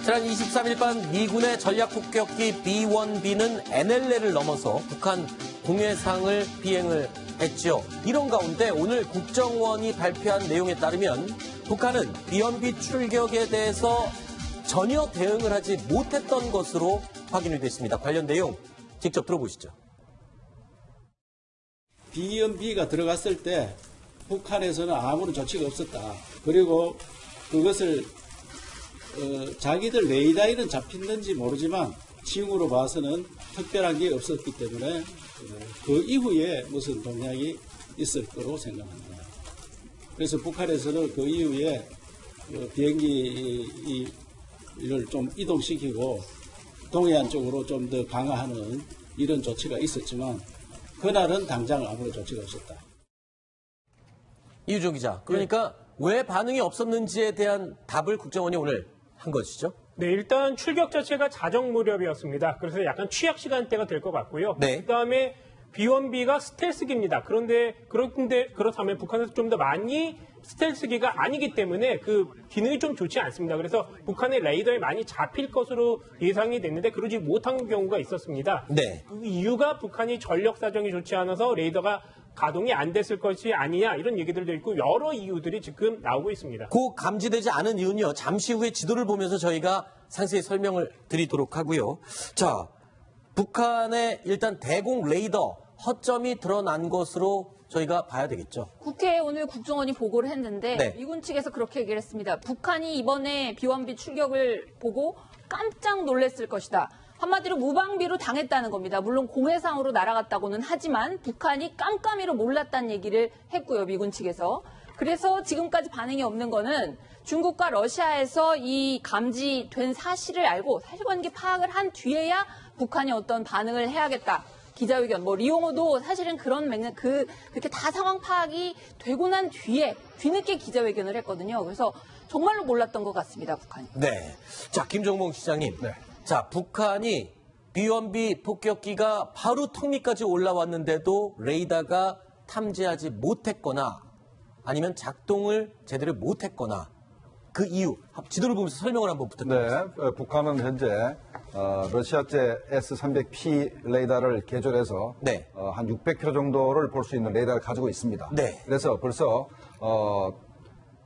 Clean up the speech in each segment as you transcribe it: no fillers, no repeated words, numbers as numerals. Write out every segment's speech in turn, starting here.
지난 23일 밤 미군의 전략 폭격기 B-1B는 NLL을 넘어서 북한 공해상을 비행을 했죠. 이런 가운데 오늘 국정원이 발표한 내용에 따르면 북한은 B-1B 출격에 대해서 전혀 대응을 하지 못했던 것으로 확인이 됐습니다. 관련 내용 직접 들어보시죠. B-1B가 들어갔을 때 북한에서는 아무런 조치가 없었다. 그리고 그것을 자기들 레이더에는 잡혔는지 모르지만 지형으로 봐서는 특별한 게 없었기 때문에 그 이후에 무슨 동향이 있을 거로 생각합니다. 그래서 북한에서는 그 이후에 비행기를 좀 이동시키고 동해안 쪽으로 좀 더 강화하는 이런 조치가 있었지만 그날은 당장 아무런 조치가 없었다. 이유정 기자, 그러니까 왜 반응이 없었는지에 대한 답을 국정원이 오늘 한 것이죠? 네, 일단 출격 자체가 자정 무렵이었습니다. 그래서 약간 취약 시간대가 될 것 같고요. 네. 그다음에 B-1B가 스텔스기입니다. 그렇다면 북한에서 좀 더 많이 스텔스기가 아니기 때문에 그 기능이 좀 좋지 않습니다. 그래서 북한의 레이더에 많이 잡힐 것으로 예상이 됐는데 그러지 못한 경우가 있었습니다. 네. 그 이유가 북한이 전력 사정이 좋지 않아서 레이더가 가동이 안 됐을 것이 아니냐 이런 얘기들도 있고 여러 이유들이 지금 나오고 있습니다. 그 감지되지 않은 이유는요. 잠시 후에 지도를 보면서 저희가 상세히 설명을 드리도록 하고요. 자, 북한의 일단 대공 레이더 허점이 드러난 것으로 저희가 봐야 되겠죠. 국회에 오늘 국정원이 보고를 했는데 네. 미군 측에서 그렇게 얘기를 했습니다. 북한이 이번에 B-1B 출격을 보고 깜짝 놀랐을 것이다. 한마디로 무방비로 당했다는 겁니다. 물론 공해상으로 날아갔다고는 하지만 북한이 깜깜이로 몰랐다는 얘기를 했고요. 미군 측에서. 그래서 지금까지 반응이 없는 거는 중국과 러시아에서 이 감지된 사실을 알고 사실관계 파악을 한 뒤에야 북한이 어떤 반응을 해야겠다. 기자회견, 리용호도 사실은 그런 맥락, 그렇게 다 상황 파악이 되고 난 뒤에, 뒤늦게 기자회견을 했거든요. 그래서 정말로 몰랐던 것 같습니다, 북한이. 네. 자, 김정봉 시장님. 네. 자, 북한이 B-1B 폭격기가 바로 턱 밑까지 올라왔는데도 레이더가 탐지하지 못했거나 아니면 작동을 제대로 못했거나 그 이유, 지도를 보면서 설명을 한번 부탁드립니다. 네, 북한은 현재 러시아제 S-300P 레이더를 개조해서 네. 한 600km 정도를 볼 수 있는 레이더를 가지고 있습니다. 네. 그래서 벌써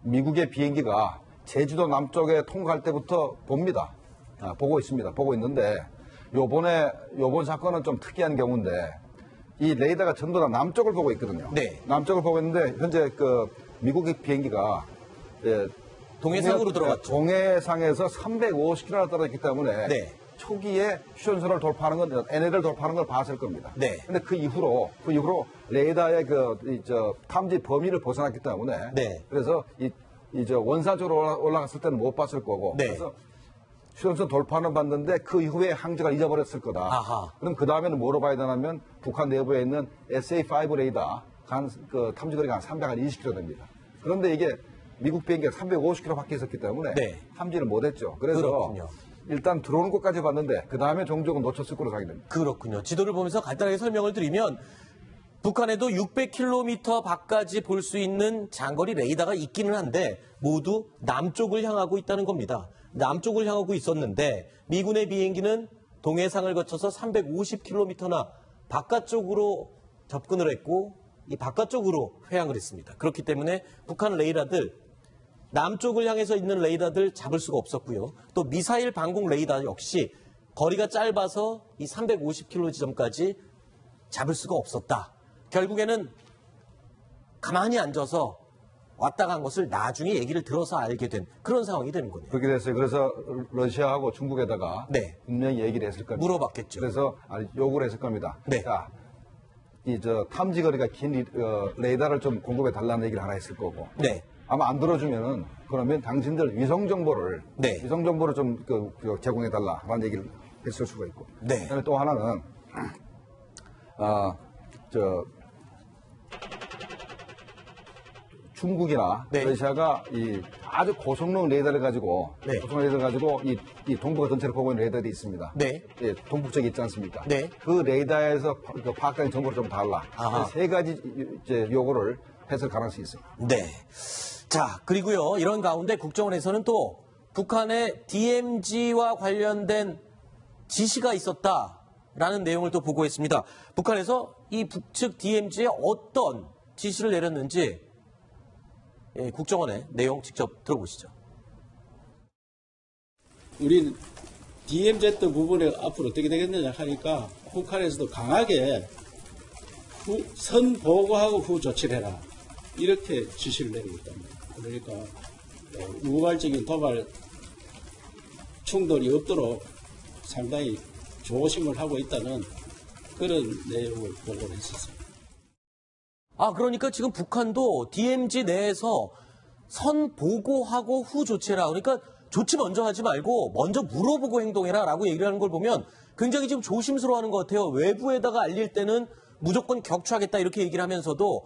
미국의 비행기가 제주도 남쪽에 통과할 때부터 봅니다. 보고 있습니다. 보고 있는데 요번 사건은 좀 특이한 경우인데 이 레이더가 전부 다 남쪽을 보고 있거든요. 네. 남쪽을 보고 있는데 현재 그 미국의 비행기가 동해상으로 들어갔죠. 동해상에서 350km나 떨어졌기 때문에 네. 초기에 휴전선을 돌파하는 건 NLL을 돌파하는 걸 봤을 겁니다. 네. 근데 그 이후로 레이더의 탐지 범위를 벗어났기 때문에 네. 그래서 원산 쪽으로 올라갔을 때는 못 봤을 거고 네. 그래서 휴전선 돌파는 봤는데 그 이후에 항저가 잊어버렸을 거다. 아하. 그럼 그 다음에는 뭐로 봐야 되냐면 북한 내부에 있는 SA-5 레이더 탐지 거리가 한 320km 됩니다. 그런데 이게 미국 비행기가 350km 밖에 있었기 때문에 네. 탐지를 못했죠. 그래서 그렇군요. 일단 들어오는 곳까지 봤는데 그 다음에 종족은 놓쳤을 거로 생각됩니다. 그렇군요. 지도를 보면서 간단하게 설명을 드리면 북한에도 600km 밖까지 볼 수 있는 장거리 레이더가 있기는 한데 모두 남쪽을 향하고 있다는 겁니다. 남쪽을 향하고 있었는데 미군의 비행기는 동해상을 거쳐서 350km나 바깥쪽으로 접근을 했고 이 바깥쪽으로 회항을 했습니다. 그렇기 때문에 북한 레이더들 남쪽을 향해서 있는 레이더들 잡을 수가 없었고요. 또 미사일 방공 레이더 역시 거리가 짧아서 이 350km 지점까지 잡을 수가 없었다. 결국에는 가만히 앉아서 왔다 간 것을 나중에 얘기를 들어서 알게 된 그런 상황이 되는 거네요. 그렇게 됐어요. 그래서 러시아하고 중국에다가 네. 분명히 얘기를 했을 겁니다. 물어봤겠죠. 그래서 요구를 했을 겁니다. 네. 자, 탐지 거리가 긴 레이더를 좀 공급해 달라는 얘기를 하나 했을 거고. 네. 아마 안 들어주면은 그러면 당신들 위성 정보를 네. 좀 제공해 달라라는 얘기를 했을 수가 있고. 네. 그다음에 또 하나는 중국이나 네. 러시아가 이 아주 고성능 레이더를 가지고 네. 이 동북아 전체를 보고 있는 레이더들이 있습니다. 네. 예, 동북쪽에 있지 않습니까? 네. 그 레이더에서 파악된 정보를 좀 달라. 아하. 세 가지 요구를 했을 가능성이 있습니다. 네. 자, 그리고요. 이런 가운데 국정원에서는 또 북한의 DMZ와 관련된 지시가 있었다라는 내용을 또 보고했습니다. 북한에서 이 북측 DMZ에 어떤 지시를 내렸는지 국정원의 내용 직접 들어보시죠. 우리 DMZ 부분에 앞으로 어떻게 되겠느냐 하니까 북한에서도 강하게 선 보고하고 후 조치를 해라. 이렇게 지시를 내리고 있답니다. 그러니까 우발적인 도발 충돌이 없도록 상당히 조심을 하고 있다는 그런 내용을 보고를 했었습니다. 그러니까 지금 북한도 DMZ 내에서 선 보고하고 후 조치해라. 그러니까 조치 먼저 하지 말고 먼저 물어보고 행동해라 라고 얘기를 하는 걸 보면 굉장히 지금 조심스러워하는 것 같아요. 외부에다가 알릴 때는 무조건 격추하겠다 이렇게 얘기를 하면서도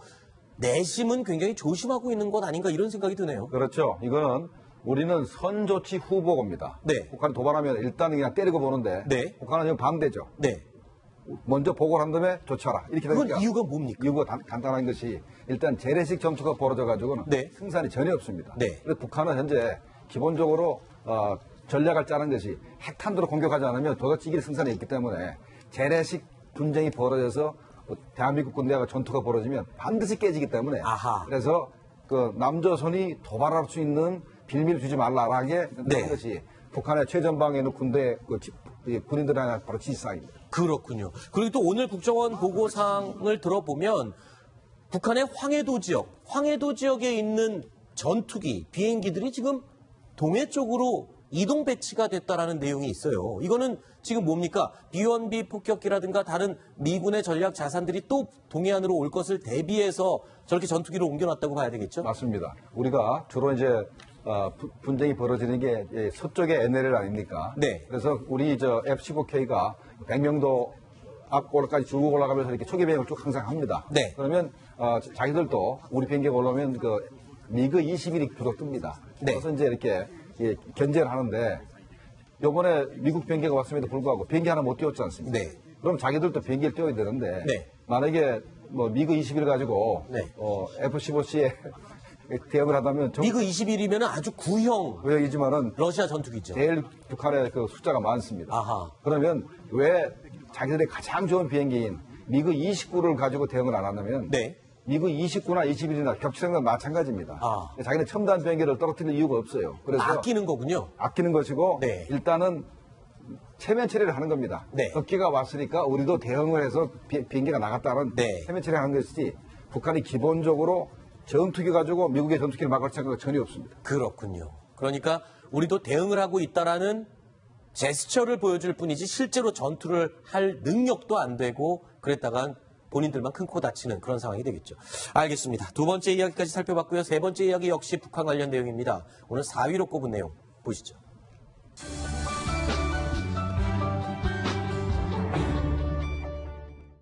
내심은 굉장히 조심하고 있는 것 아닌가 이런 생각이 드네요. 그렇죠. 이거는 우리는 선조치 후보고입니다. 네. 북한이 도발하면 일단은 그냥 때리고 보는데 네. 북한은 지금 반대죠. 네. 먼저 보고를 한 다음에 조치하라. 이렇게 그건 되니까 이유가 뭡니까? 이유가 간단한 것이 일단 재래식 전투가 벌어져가지고는 네. 승산이 전혀 없습니다. 네. 그래서 북한은 현재 기본적으로 전략을 짜는 것이 핵탄두로 공격하지 않으면 도저히 이길 승산이 있기 때문에 재래식 분쟁이 벌어져서 대한민국 군대와 전투가 벌어지면 반드시 깨지기 때문에 아하. 그래서 그 남조선이 도발할 수 있는 빌미를 주지 말라라게 네. 하는 것이 북한의 최전방에 있는 군대 군인들의 바로 지시사항입니다. 그렇군요. 그리고 또 오늘 국정원 보고사항을 들어보면 북한의 황해도 지역에 있는 전투기, 비행기들이 지금 동해 쪽으로 이동 배치가 됐다라는 내용이 있어요. 이거는 지금 뭡니까? B-1B 폭격기라든가 다른 미군의 전략 자산들이 또 동해안으로 올 것을 대비해서 저렇게 전투기를 옮겨놨다고 봐야 되겠죠? 맞습니다. 우리가 주로 이제 분쟁이 벌어지는 게 서쪽의 NLL 아닙니까? 네. 그래서 우리 F-15K가 백명도 앞골까지 줄고 올라가면서 이렇게 초기 비행을 쭉 항상 합니다. 네. 그러면 자기들도 우리 비행기가 올라오면 그 미그 21이 주로 뜹니다. 네. 그래서 이제 이렇게 견제를 하는데 요번에 미국 비행기가 왔음에도 불구하고 비행기 하나 못 띄웠지 않습니까? 네. 그럼 자기들도 비행기를 띄워야 되는데 네. 만약에 뭐 미그 21 가지고 네. F-15C에 대응을 하다면 미그 21이면 아주 구형 구형이지만은 러시아 전투기죠. 제일 북한의 그 숫자가 많습니다. 아하. 그러면 왜 자기들의 가장 좋은 비행기인 미그 29를 가지고 대응을 안 하냐면 네. 미그 29나 21이나 격추생과 마찬가지입니다. 자기는 첨단 비행기를 떨어뜨릴 이유가 없어요. 그래서 아끼는 거군요. 아끼는 것이고 네. 일단은 체면 처리를 하는 겁니다. 네. 적기가 왔으니까 우리도 대응을 해서 비행기가 나갔다는 네. 체면 처리를 하는 것이지 북한이 기본적으로 전투기 가지고 미국의 전투기를 막을 생각은 전혀 없습니다. 그렇군요. 그러니까 우리도 대응을 하고 있다라는 제스처를 보여줄 뿐이지 실제로 전투를 할 능력도 안 되고 그랬다간 본인들만 큰 코 다치는 그런 상황이 되겠죠. 알겠습니다. 두 번째 이야기까지 살펴봤고요. 세 번째 이야기 역시 북한 관련 내용입니다. 오늘 4위로 꼽은 내용 보시죠.